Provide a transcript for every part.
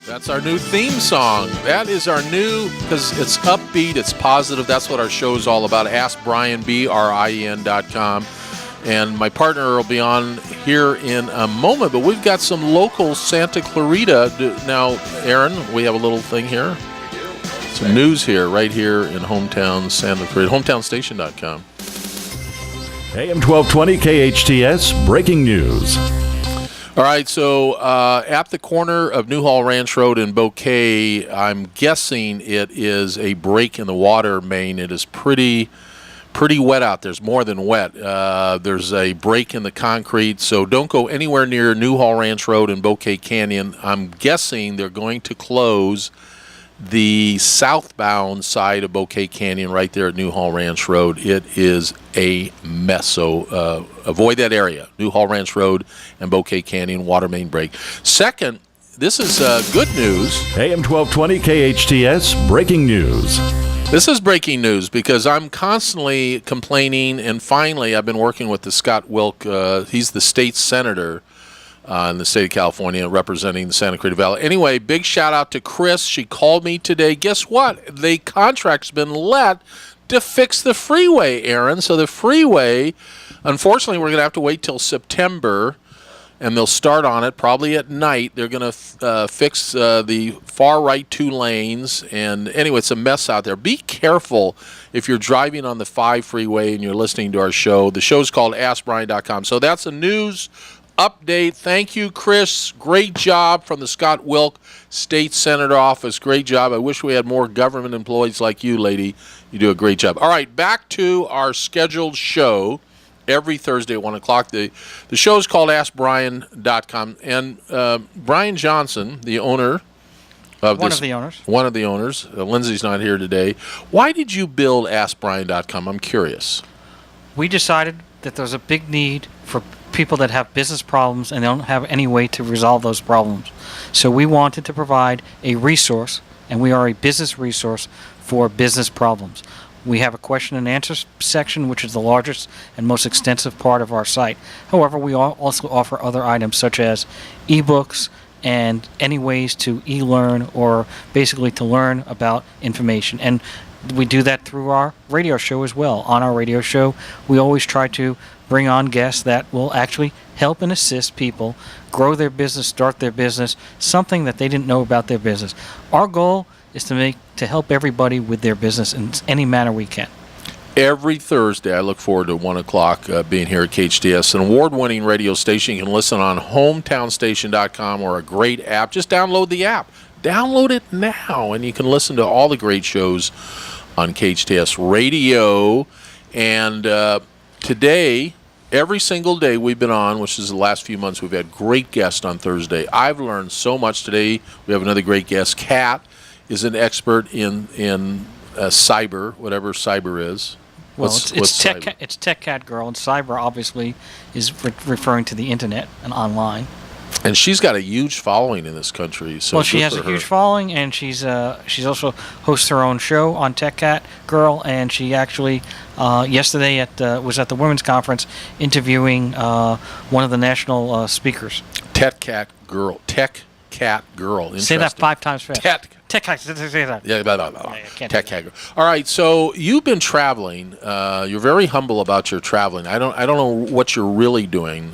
That's our new theme song. That is our new, because it's upbeat, it's positive. That's what our show is all about. Ask Brien, BRIEN.com. And my partner will be on here in a moment, but we've got some local Santa Clarita. Now, Aaron, we have a little thing here. Some news here, right here in hometown Santa Clarita, hometownstation.com. AM 1220 KHTS, breaking news. All right, so at the corner of Newhall Ranch Road in Bouquet, I'm guessing it is a break in the water main. It is pretty wet out. There's more than wet. There's a break in the concrete, so don't go anywhere near Newhall Ranch Road in Bouquet Canyon. I'm guessing they're going to close the southbound side of Bouquet Canyon right there at Newhall Ranch Road. It is a mess, so avoid that area. Newhall Ranch Road and Bouquet Canyon, water main break. Second, this is good news. AM 1220 KHTS, breaking news. This is breaking news because I'm constantly complaining, and finally I've been working with the Scott Wilk. He's the state senator in the state of California representing the Santa Clarita Valley. Anyway, big shout out to Chris. She called me today. Guess what? The contract's been let to fix the freeway, Aaron. So the freeway, unfortunately, we're going to have to wait till September, and they'll start on it probably at night. They're going to fix the far right 2 lanes. And anyway, it's a mess out there. Be careful if you're driving on the 5 freeway and you're listening to our show. The show's called AskBrien.com. So that's a news update. Thank you, Chris. Great job from the Scott Wilk State Senator Office. Great job. I wish we had more government employees like you, lady. You do a great job. All right, back to our scheduled show every Thursday at 1 o'clock. The show is called AskBrien.com. And Brien Johnson, the owner of One of the owners. One of the owners. Lindsay's not here today. Why did you build AskBrien.com? I'm curious. We decided that there's a big need for people that have business problems and don't have any way to resolve those problems. So we wanted to provide a resource, and we are a business resource for business problems. We have a question and answer section, which is the largest and most extensive part of our site. However, we also offer other items such as ebooks and any ways to e-learn or basically to learn about information. And we do that through our radio show as well. On our radio show, we always try to bring on guests that will actually help and assist people grow their business, start their business, something that they didn't know about their business. Our goal is to help everybody with their business in any manner we can. Every Thursday, I look forward to 1 o'clock being here at KHTS, an award-winning radio station. You can listen on hometownstation.com or a great app. Just download the app. Download it now, and you can listen to all the great shows on KHTS Radio. And today, every single day we've been on, which is the last few months, we've had great guests on Thursday. I've learned so much today. We have another great guest. Kat is an expert in cyber, whatever cyber is. Well, it's Tech Cat Girl, and cyber obviously is referring to the internet and online. And she's got a huge following in this country. So well, she has a huge following, and she's also hosts her own show on Tech Cat Girl, and she actually yesterday was at the Women's Conference interviewing one of the national speakers. Tech Cat Girl. Say that 5 times fast. Tech Cat. Tech Cat Girl. All right, so you've been traveling. You're very humble about your traveling. I don't know what you're really doing.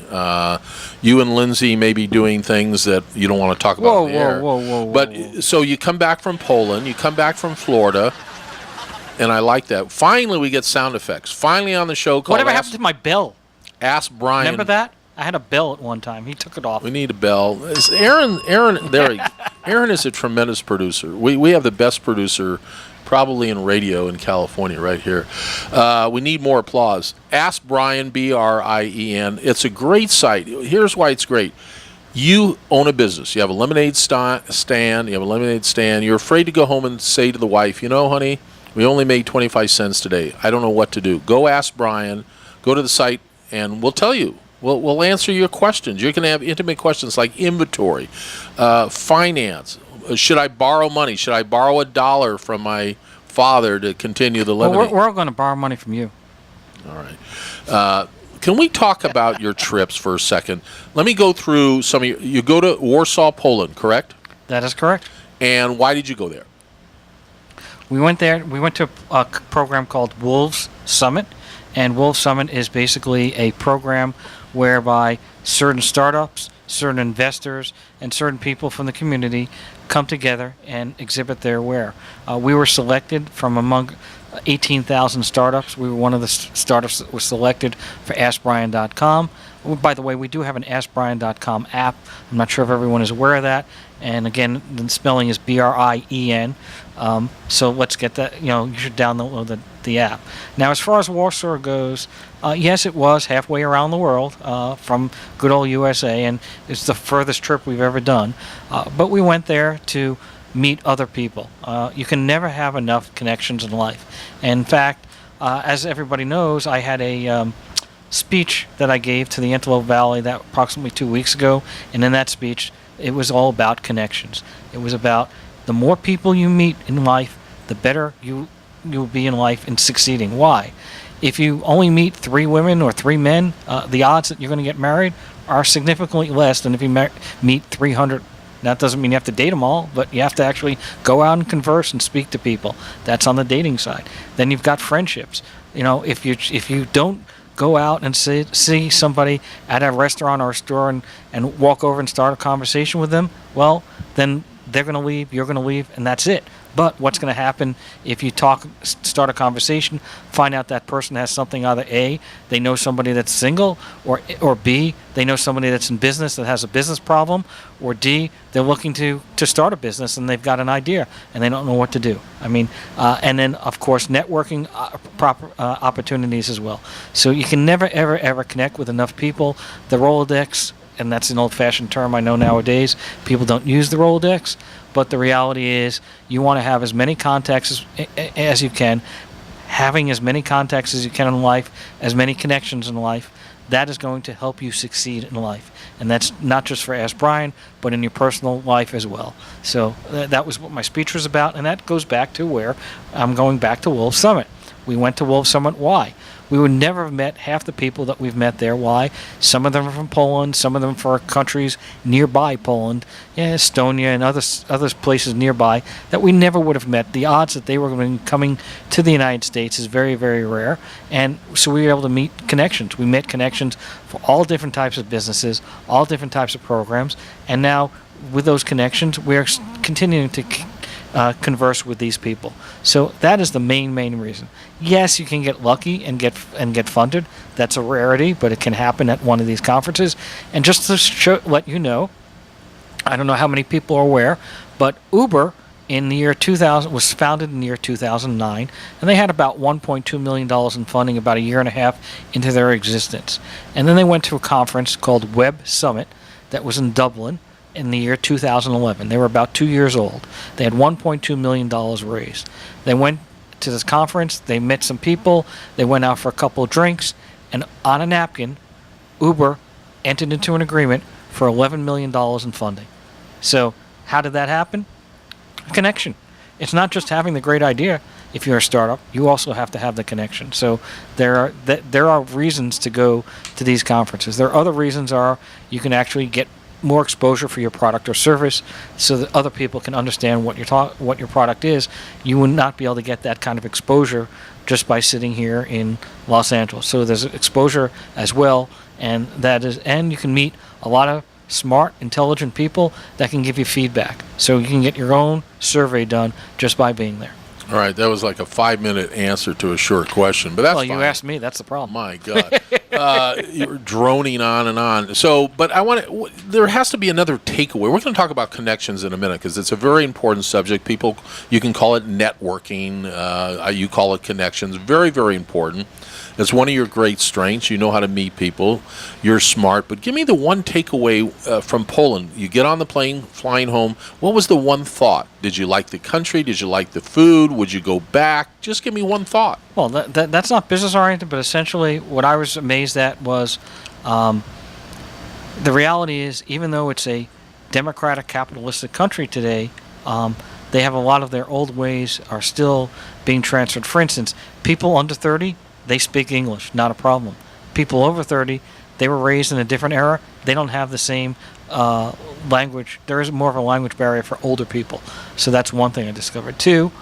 You and Lindsay may be doing things that you don't want to talk about in the air. Whoa. So you come back from Poland, you come back from Florida, and I like that. Finally, we get sound effects. Finally on the show called Whatever happened to my bell? Ask Brien. Remember that? I had a bell at one time. He took it off. We need a bell. Aaron is a tremendous producer. We have the best producer probably in radio in California right here. We need more applause. Ask Brien, BRIEN. It's a great site. Here's why it's great. You own a business. You have a lemonade stand. You're afraid to go home and say to the wife, honey, we only made 25 cents today. I don't know what to do. Go ask Brien. Go to the site, and we'll tell you. We'll answer your questions. You're going to have intimate questions like inventory, finance. Should I borrow money? Should I borrow $1 from my father to continue the lemonade? We're going to borrow money from you. All right. Can we talk about your trips for a second? Let me go through some of you go to Warsaw, Poland, correct? That is correct. And why did you go there? We went there. We went to a program called Wolves Summitt, and Wolves Summitt is basically a program whereby certain startups, certain investors, and certain people from the community come together and exhibit their ware. We were selected from among 18,000 startups. We were one of the startups that was selected for AskBrien.com. By the way, we do have an AskBrien.com app. I'm not sure if everyone is aware of that. And again, the spelling is Brien. So let's get that. You should download the app. Now, as far as Warsaw goes, yes, it was halfway around the world from good old USA, and it's the furthest trip we've ever done. But we went there to meet other people. You can never have enough connections in life. And in fact, as everybody knows, I had a speech that I gave to the Antelope Valley that approximately 2 weeks ago, and in that speech, it was all about connections. It was about the more people you meet in life, the better you'll be in life and succeeding. Why? If you only meet 3 women or 3 men, the odds that you're going to get married are significantly less than if you meet 300. That doesn't mean you have to date them all, but you have to actually go out and converse and speak to people. That's on the dating side. Then you've got friendships. If you don't go out and see somebody at a restaurant or a store and walk over and start a conversation with them, well, then they're going to leave, you're going to leave, and that's it. But what's going to happen if you start a conversation, find out that person has something, either A, they know somebody that's single, or B, they know somebody that's in business that has a business problem, or D, they're looking to start a business and they've got an idea and they don't know what to do. And then, of course, networking opportunities as well. So you can never, ever, ever connect with enough people. The Rolodex, and that's an old-fashioned term I know nowadays. People don't use the Rolodex, but the reality is you want to have as many contacts as you can. Having as many contacts as you can in life, as many connections in life, that is going to help you succeed in life. And that's not just for Ask Brien, but in your personal life as well. So that was what my speech was about, and that goes back to where I'm going back to Wolves Summitt. We went to Wolves Summitt. Why? We would never have met half the people that we've met there. Why? Some of them are from Poland, some of them from countries nearby Poland, Estonia, and other places nearby that we never would have met. The odds that they were going to be coming to the United States is very, very rare. And so we were able to meet connections. We met connections for all different types of businesses, all different types of programs. And now with those connections, we're continuing to converse with these people. So that is the main reason. Yes, you can get lucky and get funded. That's a rarity, but it can happen at one of these conferences. And just to let you know, I don't know how many people are aware, but Uber in the year 2000 was founded in the year 2009, and they had about $1.2 million in funding about a year and a half into their existence. And then they went to a conference called Web Summit that was in Dublin in the year 2011. They were about 2 years old. They had $1.2 million raised. They went to this conference, they met some people, they went out for a couple of drinks, and on a napkin, Uber entered into an agreement for $11 million in funding. So how did that happen? A connection. It's not just having the great idea. If you're a startup, you also have to have the connection. So there are reasons to go to these conferences. There are other reasons you can actually get more exposure for your product or service so that other people can understand what your product is. You would not be able to get that kind of exposure just by sitting here in Los Angeles. So there's exposure as well, and you can meet a lot of smart, intelligent people that can give you feedback. So you can get your own survey done just by being there. All right, that was like a 5-minute answer to a short question, but that's fine. You asked me. That's the problem. My God, you're droning on and on. So, but there has to be another takeaway. We're going to talk about connections in a minute because it's a very important subject. People, you can call it networking. You call it connections. Very, very important. It's one of your great strengths. You know how to meet people. You're smart. But give me the one takeaway from Poland. You get on the plane, flying home. What was the one thought? Did you like the country? Did you like the food? Would you go back? Just give me one thought. Well, that's not business-oriented, but essentially what I was amazed at was the reality is, even though it's a democratic, capitalistic country today, they have a lot of their old ways are still being transferred. For instance, people under 30, they speak English, not a problem. People over 30, they were raised in a different era. They don't have the same there is more of a language barrier for older people. So that's one thing I discovered. Two,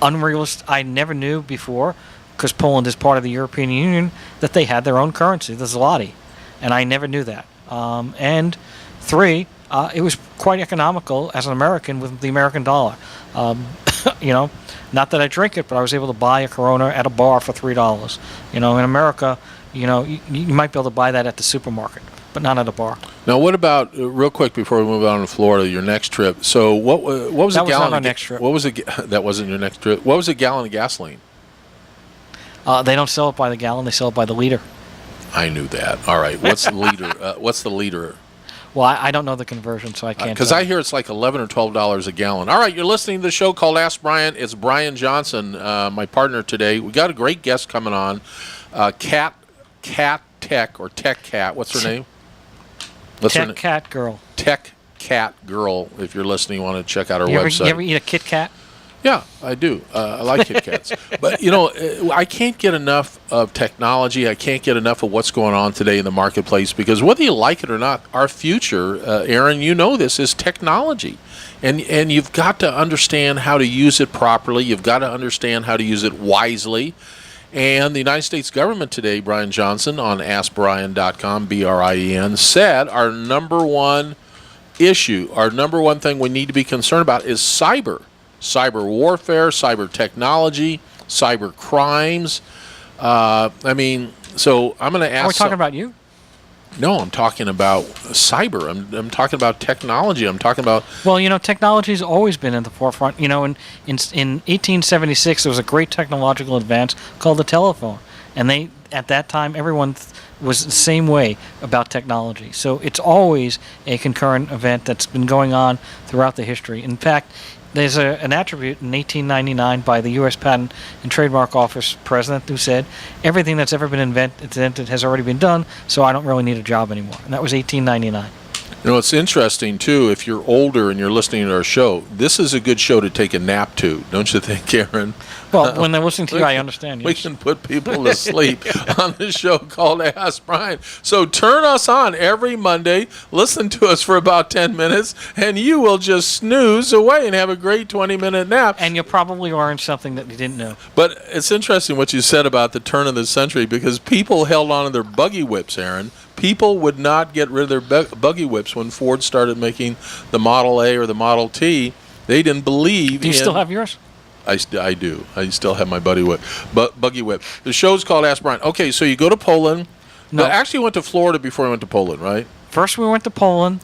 unrealistic. I never knew before, because Poland is part of the European Union, that they had their own currency, the zloty, and I never knew that. And three, it was quite economical as an American with the American dollar. Not that I drink it, but I was able to buy a Corona at a bar for $3. In America, you might be able to buy that at the supermarket, but not at a bar. Now, what about real quick before we move on to Florida? Your next trip. So, what was that a gallon? Not our next trip. What was that? Wasn't your next trip. What was a gallon of gasoline? They don't sell it by the gallon; they sell it by the liter. I knew that. All right. What's the liter? What's the liter? Well, I don't know the conversion, so I can't. Because I hear it's like $11 or $12 a gallon. All right, you're listening to the show called Ask Brien. It's Brien Johnson, my partner today. We got a great guest coming on, Cat Tech or Tech Cat. What's her name? Tech Cat Girl. Tech Cat Girl. If you're listening, you want to check out her website. You ever eat a Kit Kat? Yeah, I do. I like Kit Kats. But, I can't get enough of technology. I can't get enough of what's going on today in the marketplace because whether you like it or not, our future, Aaron, this, is technology. And you've got to understand how to use it properly. You've got to understand how to use it wisely. And the United States government today, Brien Johnson, on AskBrien.com, BRIEN, said our number one issue, our number one thing we need to be concerned about is cyber warfare, cyber technology, cyber crimes. So I'm going to ask. Are we talking about you? No, I'm talking about cyber. I'm talking about technology. I'm talking about. Well, technology has always been at the forefront. In 1876, there was a great technological advance called the telephone, and at that time everyone was the same way about technology. So it's always a concurrent event that's been going on throughout the history. In fact, there's an attribute in 1899 by the U.S. Patent and Trademark Office president who said, everything that's ever been invented has already been done, so I don't really need a job anymore. And that was 1899. It's interesting, too, if you're older and you're listening to our show, this is a good show to take a nap to, don't you think, Aaron? Well, when they're listening to you, I understand. We can put people to sleep on this show called Ask Brien. So turn us on every Monday, listen to us for about 10 minutes, and you will just snooze away and have a great 20-minute nap. And you'll probably learn something that you didn't know. But it's interesting what you said about the turn of the century because people held on to their buggy whips, Aaron. People would not get rid of their buggy whips when Ford started making the Model A or the Model T. They didn't believe. Do you still have yours? I do. I still have my buggy whip. The show's called Ask Brien. Okay, so you go to Poland. No. But actually, went to Florida before we went to Poland, right? First, we went to Poland,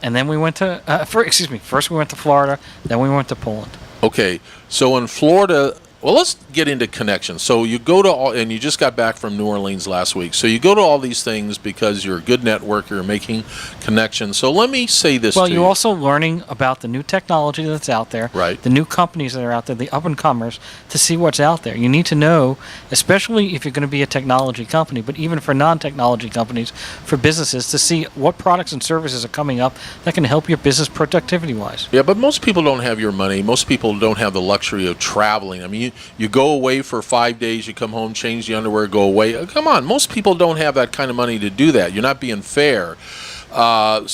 and then we went to. First we went to Florida, then we went to Poland. Okay, so in Florida. Well, let's get into connections. So you go to and you just got back from New Orleans last week. So you go to all these things because you're a good networker, you're making connections. So let me say this to you. Well, you're also learning about the new technology that's out there, right? The new companies that are out there, the up-and-comers, to see what's out there. You need to know, especially if you're going to be a technology company, but even for non-technology companies, for businesses, to see what products and services are coming up that can help your business productivity-wise. Yeah, but most people don't have your money. Most people don't have the luxury of traveling. I mean, you go away for 5 days, you come home, change the underwear, go away. Come on, most people don't have that kind of money to do that. You're not being fair. Well,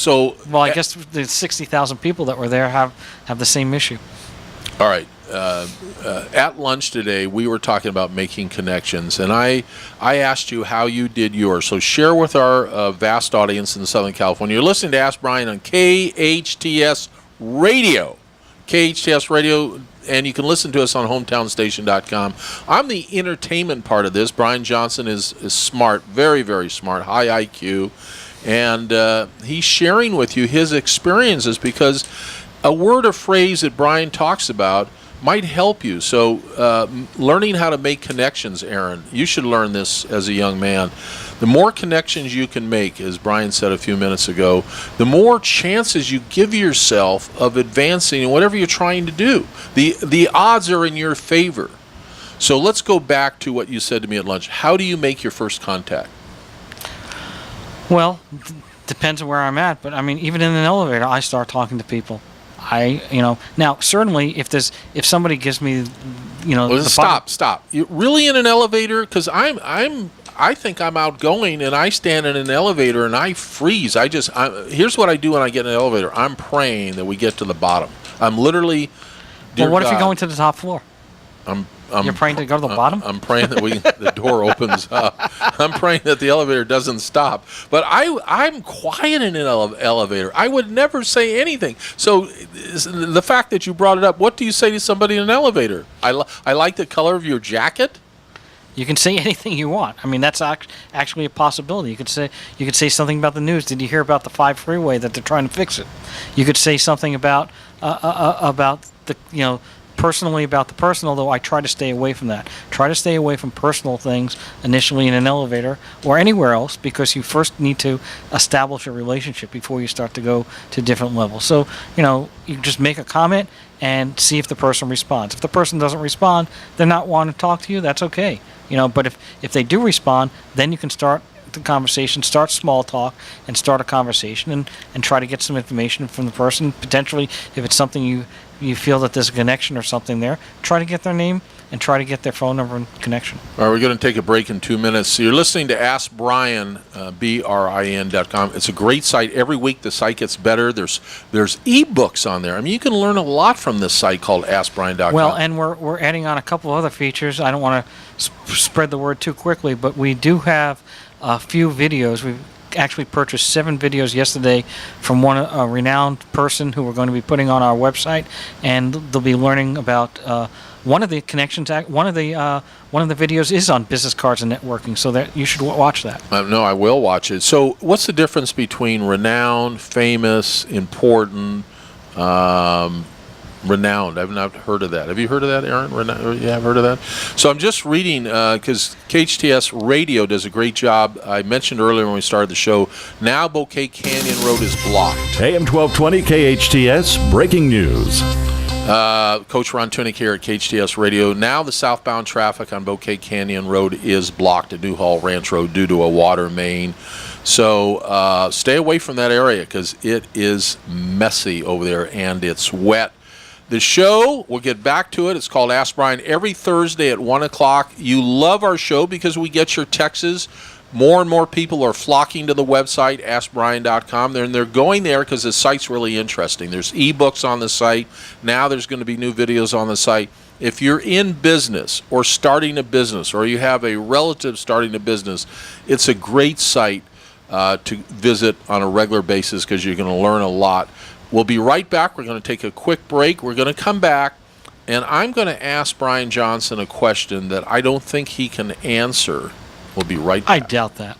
I guess the 60,000 people that were there have the same issue. All right. At lunch today, we were talking about making connections, and I asked you how you did yours. So share with our vast audience in Southern California. You're listening to Ask Brien on KHTS Radio. KHTS Radio, and you can listen to us on hometownstation.com. I'm the entertainment part of this. Brien Johnson is smart, very, very smart, high IQ, and he's sharing with you his experiences because a word or phrase that Brien talks about might help you. So learning how to make connections, Aaron, you should learn this as a young man. The more connections you can make, as Brien said a few minutes ago, the more chances you give yourself of advancing in whatever you're trying to do. The odds are in your favor. So let's go back to what you said to me at lunch. How do you make your first contact? Well, depends on where I'm at, but I mean, even in an elevator, I start talking to people. Now certainly if somebody gives me, Stop. You really in an elevator? Because I'm I think I'm outgoing, and I stand in an elevator and I freeze. Here's what I do when I get in an elevator. I'm praying that we get to the bottom. I'm literally. Well, what if God, you're going to the top floor? You're praying to go to the bottom? I'm praying that the door opens up. I'm praying that the elevator doesn't stop. But I'm quiet in an elevator. I would never say anything. So the fact that you brought it up, what do you say to somebody in an elevator? I like the color of your jacket. You can say anything you want. I mean, that's actually a possibility. You could say something about the news. Did you hear about the 5 freeway that they're trying to fix it? You could say something about the personally about the personal, though I try to stay away from that. Try to stay away from personal things initially in an elevator or anywhere else, because you first need to establish a relationship before you start to go to different levels. So, you just make a comment and see if the person responds. If the person doesn't respond, they're not wanting to talk to you, that's okay. But if they do respond, then you can start the conversation, start small talk, and start a conversation, and try to get some information from the person. Potentially, if it's something you feel that there's a connection or something there, try to get their name and try to get their phone number and connection. All right, we're going to take a break in 2 minutes. So you're listening to Ask Brien, BRIN.com. It's a great site. Every week the site gets better. There's ebooks on there. I mean, you can learn a lot from this site called AskBrien.com. Well, and we're adding on a couple of other features. I don't want to spread the word too quickly, but we do have a few videos. We've actually purchased 7 videos yesterday from a renowned person who we're going to be putting on our website, and they'll be learning about one of the connections. One of the videos is on business cards and networking, so that you should watch that. No, I will watch it. So, what's the difference between renowned, famous, important? Renowned. I've not heard of that. Have you heard of that, Aaron? You have heard of that? So I'm just reading, because KHTS Radio does a great job. I mentioned earlier when we started the show, now Bouquet Canyon Road is blocked. AM 1220 KHTS, breaking news. Coach Ron Tunick here at KHTS Radio. Now the southbound traffic on Bouquet Canyon Road is blocked at Newhall Ranch Road due to a water main. So stay away from that area because it is messy over there and it's wet. The show, we'll get back to it. It's called Ask Brien every Thursday at 1 o'clock. You love our show because we get your texts. More and more people are flocking to the website, AskBrien.com. They're going there because the site's really interesting. There's ebooks on the site. Now there's going to be new videos on the site. If you're in business or starting a business or you have a relative starting a business, it's a great site to visit on a regular basis because you're going to learn a lot. We'll be right back. We're going to take a quick break. We're going to come back, and I'm going to ask Brien Johnson a question that I don't think he can answer. We'll be right back. I doubt that.